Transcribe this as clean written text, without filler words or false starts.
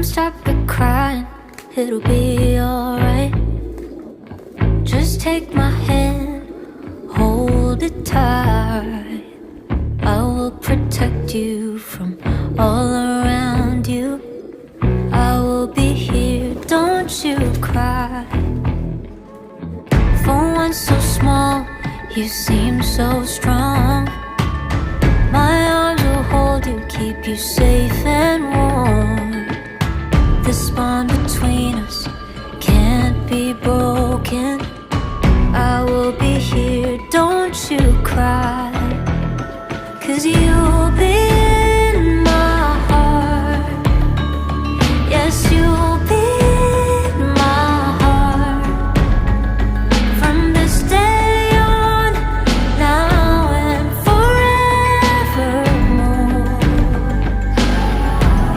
stop the crying, it'll be alright. Just take my hand, hold it tight. I will protect you from all around you. I will be here, don't you cry. For one so small, you seem so strong. My arms will hold you, keep you safe and warm.